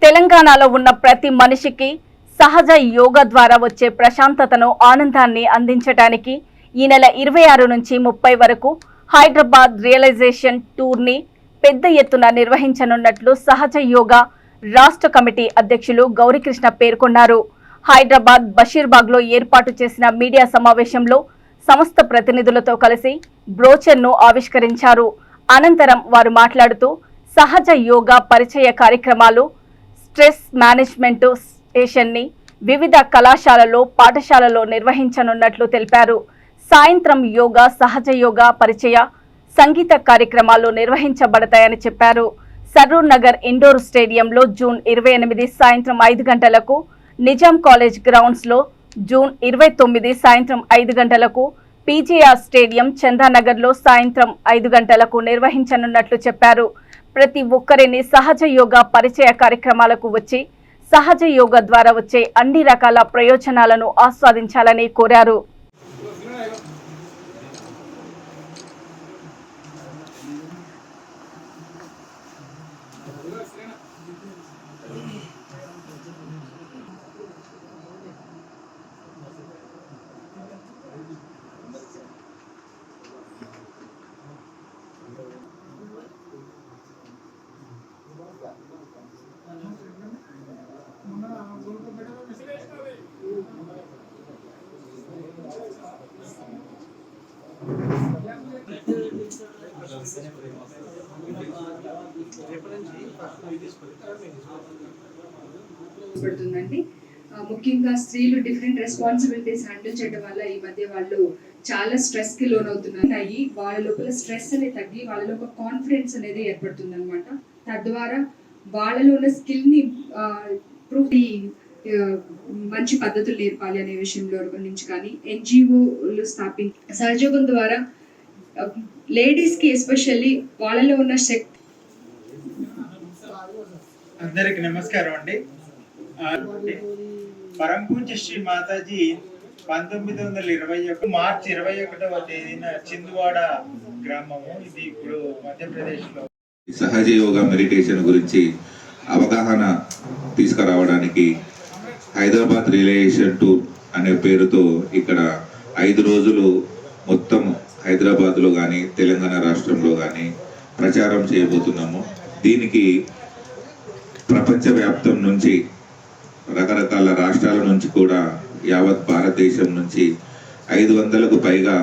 తెలంగాణలో ఉన్న ప్రతి మనిషికి సహజ యోగా ద్వారా వచ్చే ప్రశాంతతను, ఆనందాన్ని అందించడానికి ఈ నెల 26 నుంచి 30 వరకు హైదరాబాద్ రియలైజేషన్ టూర్ని పెద్ద ఎత్తున నిర్వహించనున్నట్లు సహజ యోగా రాష్ట్ర కమిటీ అధ్యక్షులు గౌరీకృష్ణ పేర్కొన్నారు. హైదరాబాద్ బషీర్బాగ్లో ఏర్పాటు చేసిన మీడియా సమావేశంలో సంస్థ ప్రతినిధులతో కలిసి బ్రోచర్ను ఆవిష్కరించారు. అనంతరం వారు మాట్లాడుతూ సహజ యోగా పరిచయ కార్యక్రమాలు, స్ట్రెస్ మేనేజ్మెంట్ స్టేషన్ని వివిధ కళాశాలలో, పాఠశాలలో నిర్వహించనున్నట్లు తెలిపారు. సాయంత్రం యోగా, సహజ యోగా పరిచయ, సంగీత కార్యక్రమాలు నిర్వహించబడతాయని చెప్పారు. సరూర్ నగర్ ఇండోర్ స్టేడియంలో జూన్ 28 సాయంత్రం 5 గంటలకు, నిజాం కాలేజ్ గ్రౌండ్స్లో జూన్ 29 సాయంత్రం 5 గంటలకు, పీజీఆర్ స్టేడియం చందానగర్లో సాయంత్రం 5 గంటలకు నిర్వహించనున్నట్లు చెప్పారు. ప్రతి ఒక్కరిని సహజ యోగా పరిచయ కార్యక్రమాలకు వచ్చి సహజ యోగా ద్వారా వచ్చే అన్ని రకాల ప్రయోజనాలను ఆస్వాదించాలని కోరారు. పడుతుందండి. ముఖ్యంగా స్త్రీలు డిఫరెంట్ రెస్పాన్సిబిలిటీస్ హ్యాండిల్ చేయడం వల్ల ఈ మధ్య వాళ్ళు చాలా స్ట్రెస్ కి లోన్ అవుతున్నాయి. వాళ్ళ లోపల స్ట్రెస్ అనేది తగ్గి వాళ్ళలో ఒక కాన్ఫిడెన్స్ అనేది ఏర్పడుతుంది అనమాట. తద్వారా వాళ్ళలో ఉన్న స్కిల్ ని మంచి పద్ధతులు నేర్పాలి అనే విషయంలో నుంచి కానీ ఎన్జిఓలు స్థాపించి సహజయోగం ద్వారా లేడీస్ కి ఎస్పెషల్లీ వాళ్ళలో ఉన్న శక్తి. అందరికి నమస్కారం అండి. పరంపూజ్య శ్రీ మాతాజీ 1921 మార్చి 21వ తేదీన చిందువాడ గ్రామము, ఇది ఇప్పుడు మధ్యప్రదేశ్ లో, సహజ యోగా మెడిటేషన్ గురించి అవగాహన తీసుకురావడానికి హైదరాబాద్ రియలైజేషన్ టూర్ అనే పేరుతో ఇక్కడ 5 రోజులు మొత్తం హైదరాబాద్లో కానీ తెలంగాణ రాష్ట్రంలో కానీ ప్రచారం చేయబోతున్నాము. దీనికి ప్రపంచవ్యాప్తం నుంచి, రకరకాల రాష్ట్రాల నుంచి కూడా, యావత్ భారతదేశం నుంచి 500కు పైగా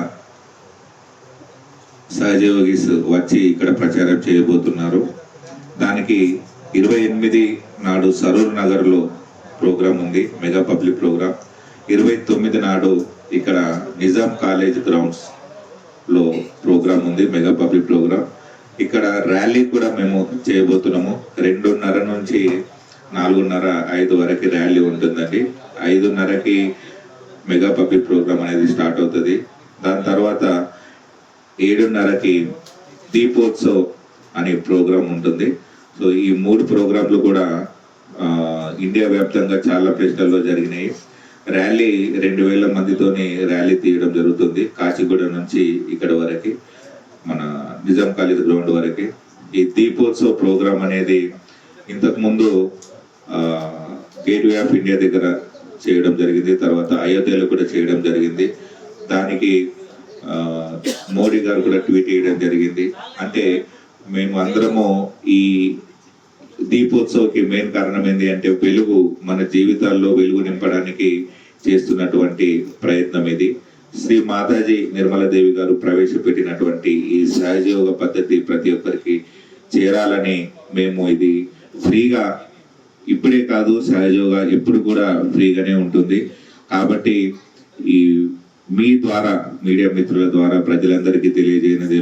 సహజయోగిస్ వచ్చి ఇక్కడ ప్రచారం చేయబోతున్నారు. దానికి 28 నాడు సరూర్ నగర్లో ప్రోగ్రాం ఉంది, మెగా పబ్లిక్ ప్రోగ్రాం. 29 నాడు ఇక్కడ నిజాం కాలేజ్ గ్రౌండ్స్ లో ప్రోగ్రాం ఉంది, మెగా పబ్లిక్ ప్రోగ్రాం. ఇక్కడ ర్యాలీ కూడా మేము చేయబోతున్నాము. 2:30 నుంచి 4:30-5 వరకు ర్యాలీ ఉంటుందండి. 5:30కి మెగా పబ్లిక్ ప్రోగ్రాం అనేది స్టార్ట్ అవుతుంది. దాని తర్వాత 7:30కి దీపోత్సవ్ అనే ప్రోగ్రాం ఉంటుంది. సో ఈ 3 ప్రోగ్రాంలు కూడా ఇండియా వ్యాప్తంగా చాలా ప్లేస్లలో జరిగినాయి. ర్యాలీ 2000 మందితోని ర్యాలీ తీయడం జరుగుతుంది, కాచిగూడ నుంచి ఇక్కడ వరకు, మన నిజాం కాలేజ్ గ్రౌండ్ వరకు. ఈ దీపోత్సవ్ ప్రోగ్రాం అనేది ఇంతకుముందు గేట్వే ఆఫ్ ఇండియా దగ్గర చేయడం జరిగింది, తర్వాత అయోధ్యలో కూడా చేయడం జరిగింది. దానికి మోడీ గారు కూడా ట్వీట్ చేయడం జరిగింది. అంటే మేము అందరము ఈ దీపోత్సవ్కి మెయిన్ కారణం ఏంటి అంటే, వెలుగు, మన జీవితాల్లో వెలుగు నింపడానికి చేస్తున్నటువంటి ప్రయత్నం ఇది. శ్రీ మాతాజీ నిర్మలాదేవి గారు ప్రవేశపెట్టినటువంటి ఈ సహజయోగ పద్ధతి ప్రతి ఒక్కరికి చేరాలని మేము ఇది ఫ్రీగా, ఇప్పుడే కాదు, సహజయోగ ఎప్పుడు కూడా ఫ్రీగానే ఉంటుంది. కాబట్టి ఈ మీ ద్వారా, మీడియా మిత్రుల ద్వారా ప్రజలందరికీ తెలియజేయనది